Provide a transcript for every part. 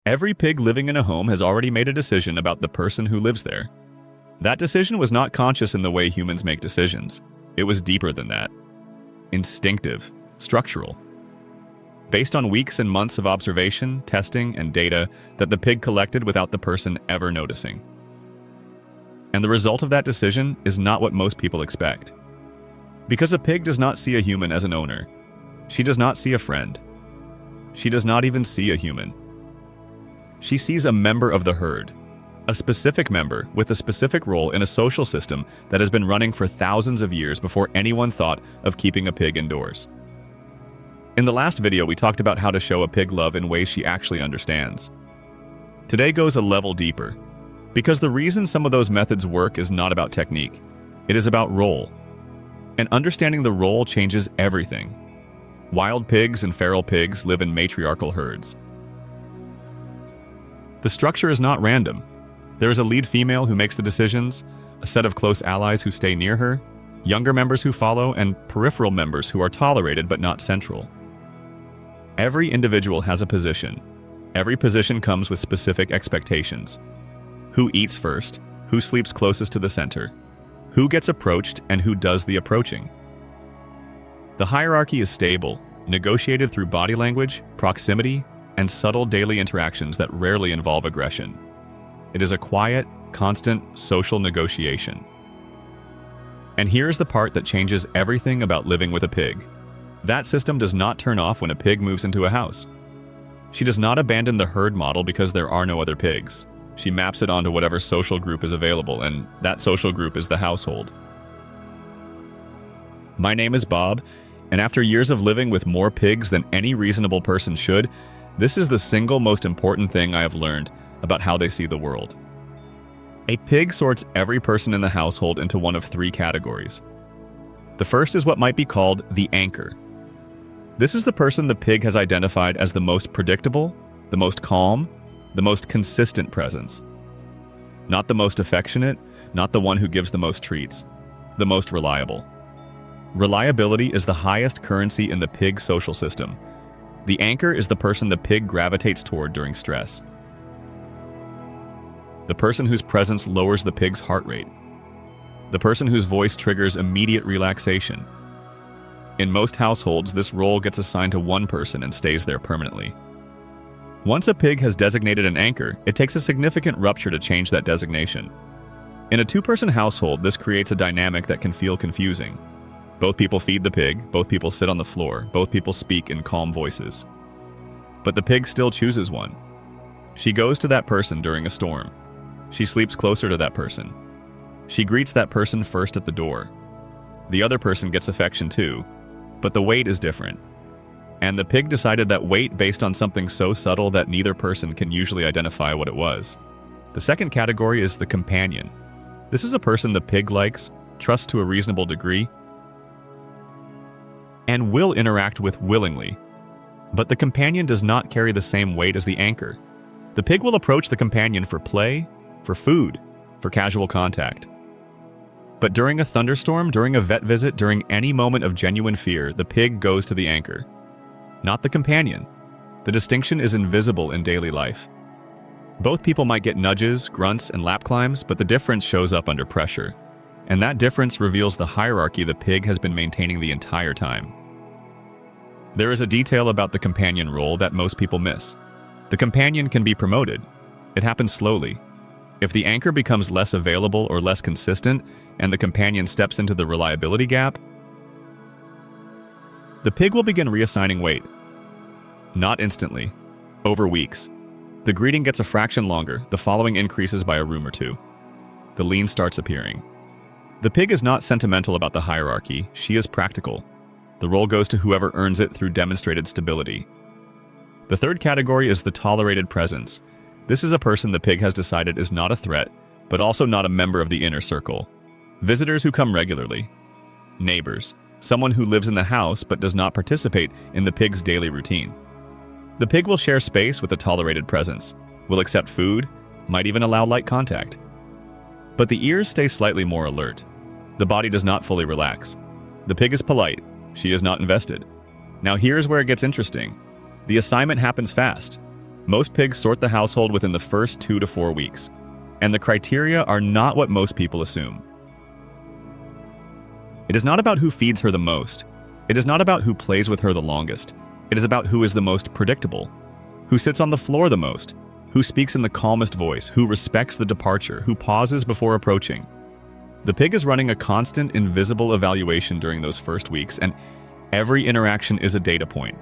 Every pig living in a home has already made a decision about the person who lives there. That decision was not conscious in the way humans make decisions. It was deeper than that. Instinctive, structural. Based on weeks and months of observation, testing, and data that the pig collected without the person ever noticing. And the result of that decision is not what most people expect. Because a pig does not see a human as an owner. She does not see a friend. She does not even see a human. She sees a member of the herd, a specific member with a specific role in a social system that has been running for thousands of years before anyone thought of keeping a pig indoors. In the last video, we talked about how to show a pig love in ways she actually understands. Today goes a level deeper, because the reason some of those methods work is not about technique. It is about role. And understanding the role changes everything. Wild pigs and feral pigs live in matriarchal herds. The structure is not random. There is a lead female who makes the decisions, a set of close allies who stay near her, younger members who follow, and peripheral members who are tolerated but not central. Every individual has a position. Every position comes with specific expectations. Who eats first? Who sleeps closest to the center? Who gets approached and who does the approaching? The hierarchy is stable, negotiated through body language, proximity, and subtle daily interactions that rarely involve aggression. It is a quiet, constant social negotiation. And here's the part that changes everything about living with a pig. That system does not turn off when a pig moves into a house. She does not abandon the herd model because there are no other pigs. She maps it onto whatever social group is available, and that social group is the household. My name is Bob, and after years of living with more pigs than any reasonable person should, this is the single most important thing I have learned about how they see the world. A pig sorts every person in the household into one of three categories. The first is what might be called the anchor. This is the person the pig has identified as the most predictable, the most calm, the most consistent presence. Not the most affectionate, not the one who gives the most treats, the most reliable. Reliability is the highest currency in the pig social system. The anchor is the person the pig gravitates toward during stress. The person whose presence lowers the pig's heart rate. The person whose voice triggers immediate relaxation. In most households, this role gets assigned to one person and stays there permanently. Once a pig has designated an anchor, it takes a significant rupture to change that designation. In a two-person household, this creates a dynamic that can feel confusing. Both people feed the pig, both people sit on the floor, both people speak in calm voices. But the pig still chooses one. She goes to that person during a storm. She sleeps closer to that person. She greets that person first at the door. The other person gets affection too, but the weight is different. And the pig decided that weight based on something so subtle that neither person can usually identify what it was. The second category is the companion. This is a person the pig likes, trusts to a reasonable degree, and will interact with willingly. But the companion does not carry the same weight as the anchor. The pig will approach the companion for play, for food, for casual contact. But during a thunderstorm, during a vet visit, during any moment of genuine fear, the pig goes to the anchor, not the companion. The distinction is invisible in daily life. Both people might get nudges, grunts, and lap climbs, but the difference shows up under pressure. And that difference reveals the hierarchy the pig has been maintaining the entire time. There is a detail about the companion role that most people miss. The companion can be promoted. It happens slowly. If the anchor becomes less available or less consistent, and the companion steps into the reliability gap, the pig will begin reassigning weight. Not instantly, over weeks. The greeting gets a fraction longer, the following increases by a room or two. The lean starts appearing. The pig is not sentimental about the hierarchy, she is practical. The role goes to whoever earns it through demonstrated stability. The third category is the tolerated presence. This is a person the pig has decided is not a threat, but also not a member of the inner circle. Visitors who come regularly. Neighbors. Someone who lives in the house but does not participate in the pig's daily routine. The pig will share space with a tolerated presence, will accept food, might even allow light contact. But the ears stay slightly more alert. The body does not fully relax. The pig is polite. She is not invested. Now here's where it gets interesting. The assignment happens fast. Most pigs sort the household within the first 2 to 4 weeks, and the criteria are not what most people assume. It is not about who feeds her the most. It is not about who plays with her the longest. It is about who is the most predictable, who sits on the floor the most, who speaks in the calmest voice, who respects the departure, who pauses before approaching. The pig is running a constant, invisible evaluation during those first weeks, and every interaction is a data point.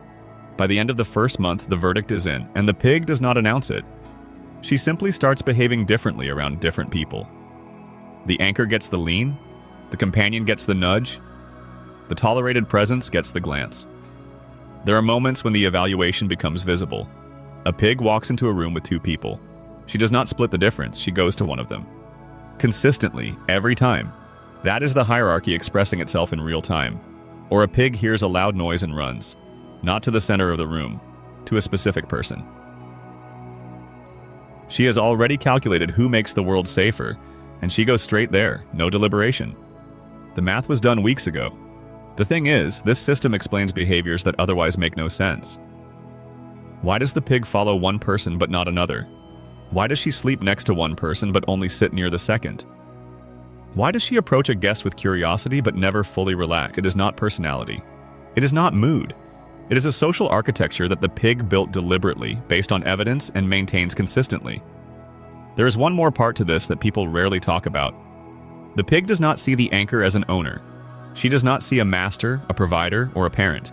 By the end of the first month, the verdict is in, and the pig does not announce it. She simply starts behaving differently around different people. The anchor gets the lean, the companion gets the nudge, the tolerated presence gets the glance. There are moments when the evaluation becomes visible. A pig walks into a room with 2 people. She does not split the difference, she goes to one of them. Consistently, every time. That is the hierarchy expressing itself in real time. Or a pig hears a loud noise and runs, not to the center of the room, to a specific person. She has already calculated who makes the world safer, and she goes straight there, no deliberation. The math was done weeks ago. The thing is, this system explains behaviors that otherwise make no sense. Why does the pig follow one person but not another? Why does she sleep next to one person but only sit near the second? Why does she approach a guest with curiosity but never fully relax? It is not personality. It is not mood. It is a social architecture that the pig built deliberately, based on evidence, and maintains consistently. There is one more part to this that people rarely talk about. The pig does not see the anchor as an owner. She does not see a master, a provider, or a parent.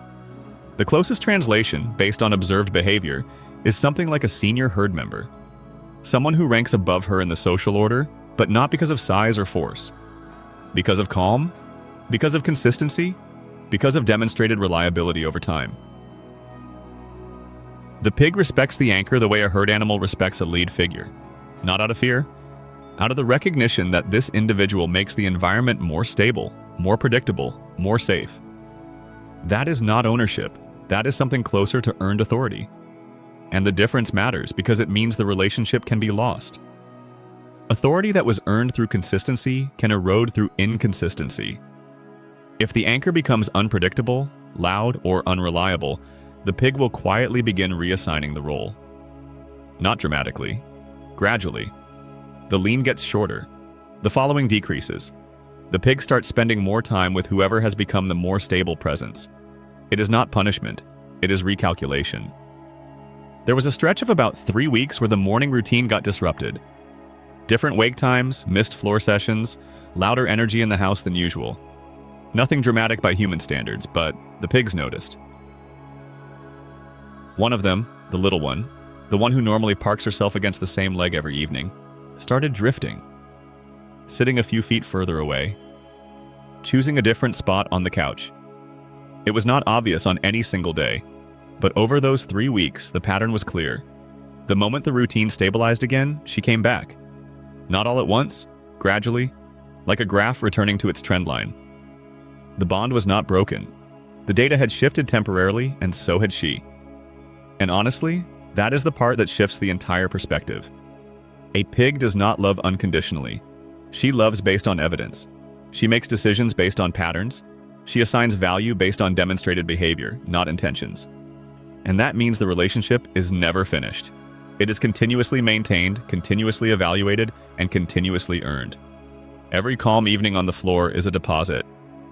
The closest translation, based on observed behavior, is something like a senior herd member. Someone who ranks above her in the social order, but not because of size or force. Because of calm? Because of consistency? Because of demonstrated reliability over time. The pig respects the anchor the way a herd animal respects a lead figure. Not out of fear, out of the recognition that this individual makes the environment more stable, more predictable, more safe. That is not ownership. That is something closer to earned authority. And the difference matters because it means the relationship can be lost. Authority that was earned through consistency can erode through inconsistency. If the anchor becomes unpredictable, loud, or unreliable, the pig will quietly begin reassigning the role. Not dramatically, gradually. The lean gets shorter. The following decreases. The pig starts spending more time with whoever has become the more stable presence. It is not punishment, it is recalculation. There was a stretch of about 3 weeks where the morning routine got disrupted. Different wake times, missed floor sessions, louder energy in the house than usual. Nothing dramatic by human standards, but the pigs noticed. One of them, the little one, the one who normally parks herself against the same leg every evening, started drifting, sitting a few feet further away, choosing a different spot on the couch. It was not obvious on any single day, but over those 3 weeks, the pattern was clear. The moment the routine stabilized again, she came back. Not all at once, gradually, like a graph returning to its trend line. The bond was not broken. The data had shifted temporarily, and so had she. And honestly, that is the part that shifts the entire perspective. A pig does not love unconditionally. She loves based on evidence. She makes decisions based on patterns. She assigns value based on demonstrated behavior, not intentions. And that means the relationship is never finished. It is continuously maintained, continuously evaluated, and continuously earned. Every calm evening on the floor is a deposit.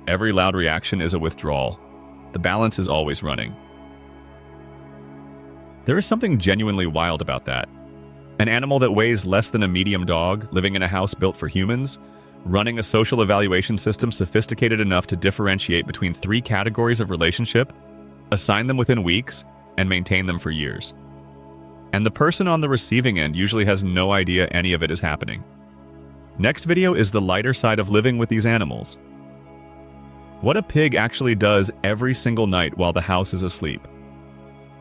Every loud reaction is a withdrawal. The balance is always running. There is something genuinely wild about that. An animal that weighs less than a medium dog, living in a house built for humans, running a social evaluation system sophisticated enough to differentiate between 3 categories of relationship, assign them within weeks, and maintain them for years. And the person on the receiving end usually has no idea any of it is happening. Next video is the lighter side of living with these animals. What a pig actually does every single night while the house is asleep.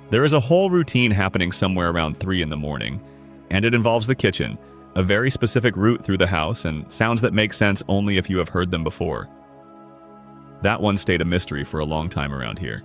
There is a whole routine happening somewhere around 3 in the morning, and it involves the kitchen, a very specific route through the house, and sounds that make sense only if you have heard them before. That one stayed a mystery for a long time around here.